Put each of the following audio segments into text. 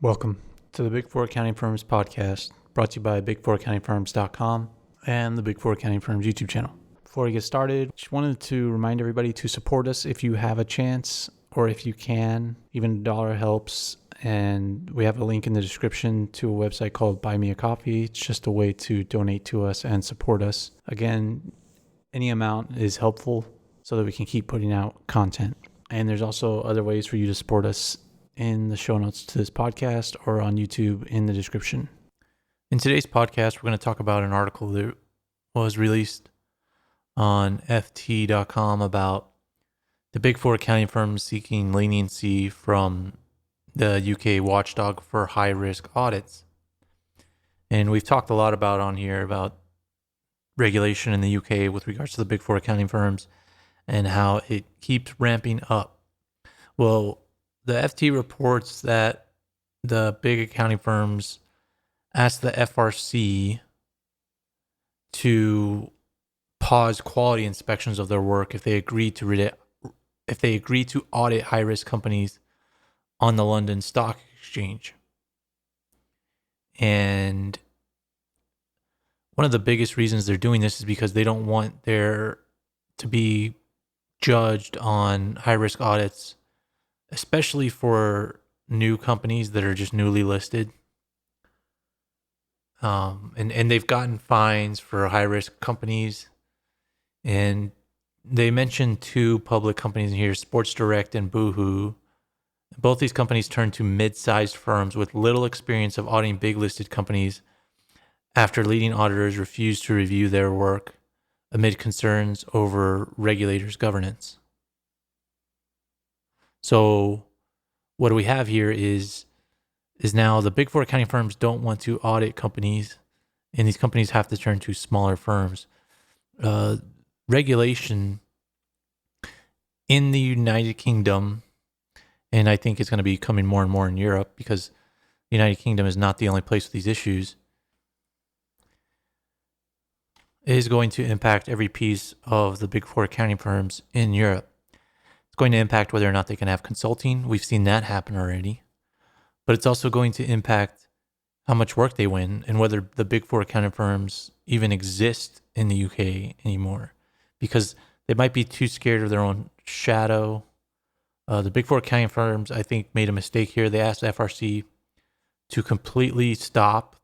Welcome to the Big Four Accounting Firms podcast, brought to you by big4accountingfirms.com and the Big Four Accounting Firms YouTube channel. Before we get started, just wanted to remind everybody to support us if you have a chance or if you can. Even $1 helps, and we have a link in the description to a website called Buy Me a Coffee. It's just a way to donate to us and support us. Again, any amount is helpful so that we can keep putting out content. And there's also other ways for you to support us in the show notes to this podcast or on YouTube in the description. In today's podcast, we're going to talk about an article that was released on ft.com about the Big Four accounting firms seeking leniency from the UK watchdog for high-risk audits. And we've talked a lot about on here about regulation in the UK with regards to the Big Four accounting firms and how it keeps ramping up. Well, the FT reports that the big accounting firms asked the FRC to pause quality inspections of their work if they agree to audit high-risk companies on the London Stock Exchange. And one of the biggest reasons they're doing this is because they don't want there to be judged on high-risk audits, especially for new companies that are just newly listed. And they've gotten fines for high-risk companies. And they mentioned two public companies in here, Sports Direct and Boohoo. Both these companies turned to mid-sized firms with little experience of auditing big listed companies after leading auditors refused to review their work amid concerns over regulators' governance. So what we have here is now the Big Four accounting firms don't want to audit companies, and these companies have to turn to smaller firms. Regulation in the United Kingdom, and I think it's going to be coming more and more in Europe because the United Kingdom is not the only place with these issues, is going to impact every piece of the Big Four accounting firms in Europe. It's going to impact whether or not they can have consulting. We've seen that happen already. But it's also going to impact how much work they win and whether the Big Four accounting firms even exist in the UK anymore, because they might be too scared of their own shadow. The Big Four accounting firms, I think, made a mistake here. They asked the FRC to completely stop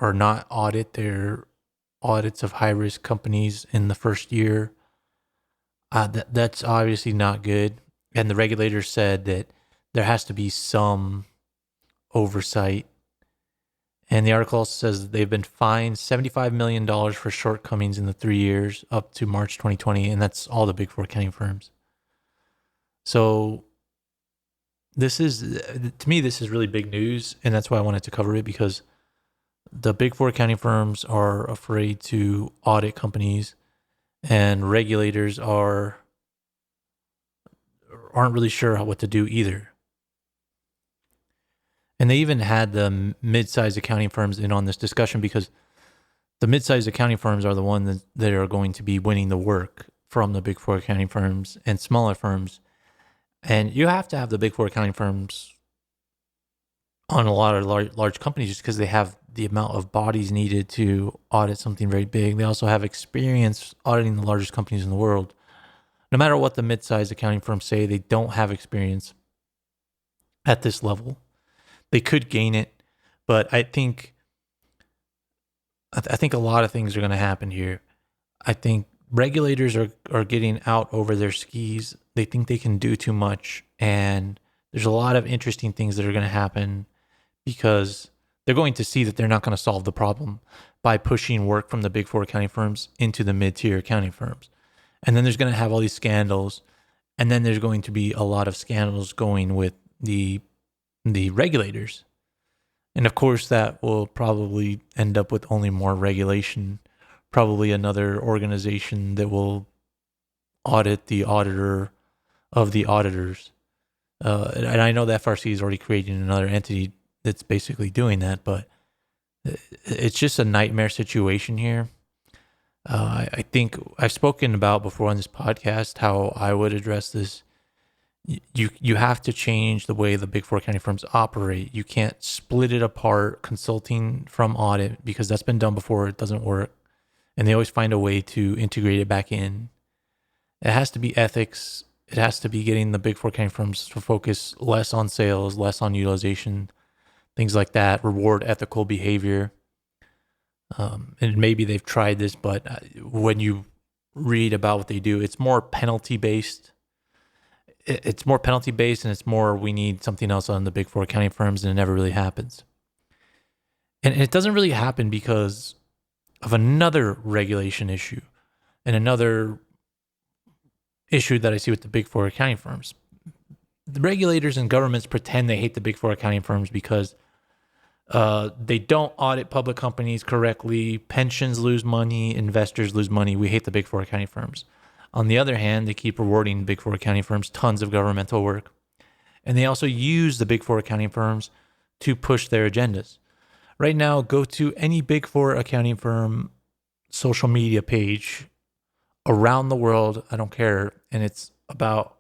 or not audit their audits of high-risk companies in the first year. That's obviously not good. And the regulators said that there has to be some oversight. And the article also says that they've been fined $75 million for shortcomings in the 3 years up to March 2020. And that's all the Big Four accounting firms. So this is, to me, this is really big news. And that's why I wanted to cover it, because the Big Four accounting firms are afraid to audit companies, and regulators aren't really sure what to do either. And they even had the mid-sized accounting firms in on this discussion, because the mid-sized accounting firms are the ones that are going to be winning the work from the Big Four accounting firms and smaller firms. And you have to have the Big Four accounting firms on a lot of large companies just because they have the amount of bodies needed to audit something very big. They also have experience auditing the largest companies in the world. No matter what the mid-sized accounting firms say, they don't have experience at this level. They could gain it, but I think a lot of things are going to happen here. I think regulators are getting out over their skis. They think they can do too much, and there's a lot of interesting things that are going to happen because they're going to see that they're not going to solve the problem by pushing work from the Big Four accounting firms into the mid-tier accounting firms. And then there's going to have all these scandals, and then there's going to be a lot of scandals going with the regulators. And of course, that will probably end up with only more regulation, probably another organization that will audit the auditor of the auditors. And I know the FRC is already creating another entity that's basically doing that, but it's just a nightmare situation here. I think I've spoken about before on this podcast how I would address this You have to change the way the big four accounting firms operate. You can't split it apart, consulting from audit, because that's been done before. It doesn't work. And they always find a way to integrate it back in. It has to be ethics. It has to be getting the big four accounting firms to focus less on sales, less on utilization, things like that, reward ethical behavior. And maybe they've tried this, but when you read about what they do, it's more penalty based. It's more penalty based, and it's more we need something else on the big four accounting firms, and it never really happens. And it doesn't really happen because of another regulation issue and another issue that I see with the big four accounting firms. The regulators and governments pretend they hate the big four accounting firms because they don't audit public companies correctly. Pensions lose money. Investors lose money. We hate the big four accounting firms. On the other hand, they keep rewarding big four accounting firms tons of governmental work. And they also use the big four accounting firms to push their agendas. Right now, go to any big four accounting firm social media page around the world. I don't care. And it's about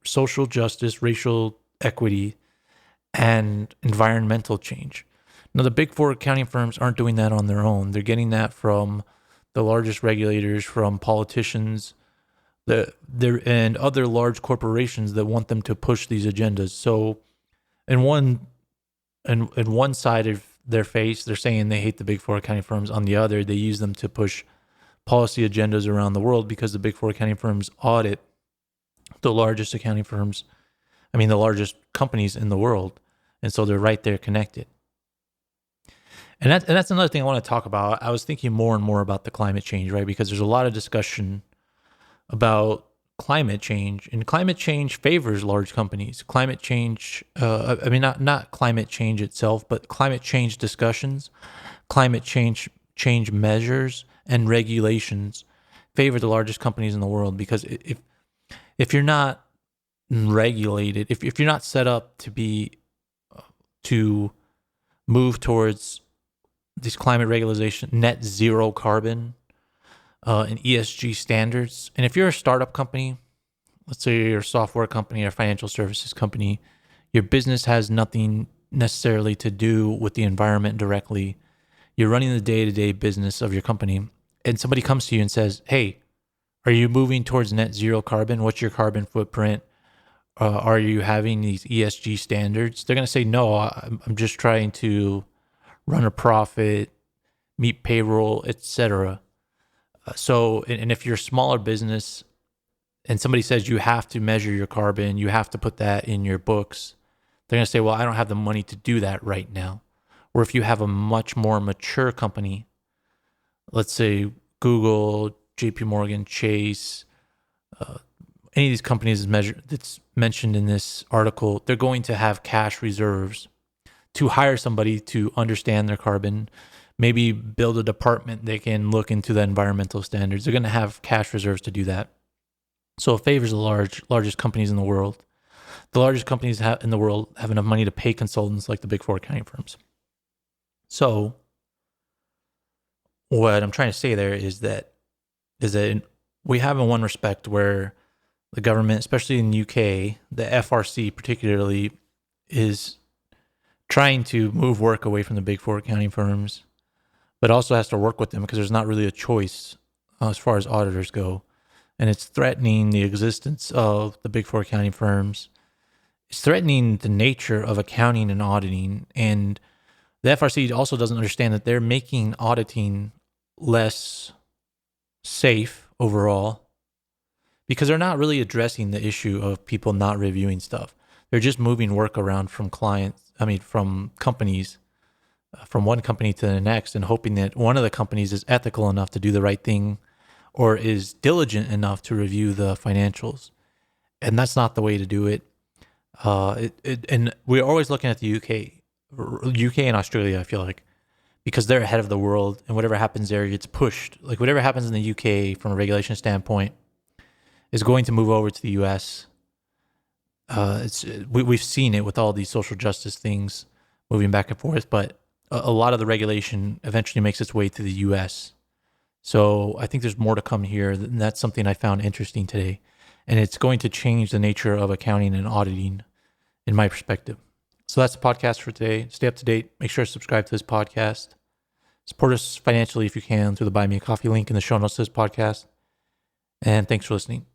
social justice, racial equity, and environmental change. Now, the big four accounting firms aren't doing that on their own. They're getting that from the largest regulators, from politicians, and other large corporations that want them to push these agendas. So, in one side of their face, they're saying they hate the big four accounting firms. On the other, they use them to push policy agendas around the world because the big four accounting firms audit the largest the largest companies in the world. And so they're right there connected. And that's another thing I want to talk about. I was thinking more and more about the climate change, right? Because there's a lot of discussion about climate change, and climate change favors large companies. Climate change, not climate change itself, but climate change discussions, climate change measures and regulations favor the largest companies in the world. Because if you're not regulated, if you're not set up to move towards these climate regulation, net zero carbon, and ESG standards. And if you're a startup company, let's say you're a software company or a financial services company, your business has nothing necessarily to do with the environment directly. You're running the day-to-day business of your company, and somebody comes to you and says, hey, are you moving towards net zero carbon? What's your carbon footprint? Are you having these ESG standards? They're going to say, no, I'm just trying to run a profit, meet payroll, etc. And if you're a smaller business and somebody says you have to measure your carbon, you have to put that in your books, they're going to say, well, I don't have the money to do that right now. Or if you have a much more mature company, let's say Google, JP Morgan, Chase, any of these companies that's mentioned in this article, they're going to have cash reserves to hire somebody to understand their carbon, maybe build a department they can look into the environmental standards. They're going to have cash reserves to do that. So it favors the largest companies in the world. The largest companies in the world have enough money to pay consultants like the big four accounting firms. So what I'm trying to say there is that we have in one respect where the government, especially in the UK, the FRC particularly, is trying to move work away from the big four accounting firms, but also has to work with them because there's not really a choice as far as auditors go. And it's threatening the existence of the big four accounting firms. It's threatening the nature of accounting and auditing. And the FRC also doesn't understand that they're making auditing less safe overall because they're not really addressing the issue of people not reviewing stuff. They're just moving work around from companies, from one company to the next, and hoping that one of the companies is ethical enough to do the right thing or is diligent enough to review the financials. And that's not the way to do it. And we're always looking at the UK and Australia, I feel like, because they're ahead of the world, and whatever happens there gets pushed. Like whatever happens in the UK from a regulation standpoint is going to move over to the US. We've seen it with all these social justice things moving back and forth, but a lot of the regulation eventually makes its way to the US. So I think there's more to come here, and that's something I found interesting today. and it's going to change the nature of accounting and auditing, in my perspective. So that's the podcast for today. Stay up to date. Make sure to subscribe to this podcast. Support us financially if you can through the Buy Me a Coffee link in the show notes of this podcast. And thanks for listening.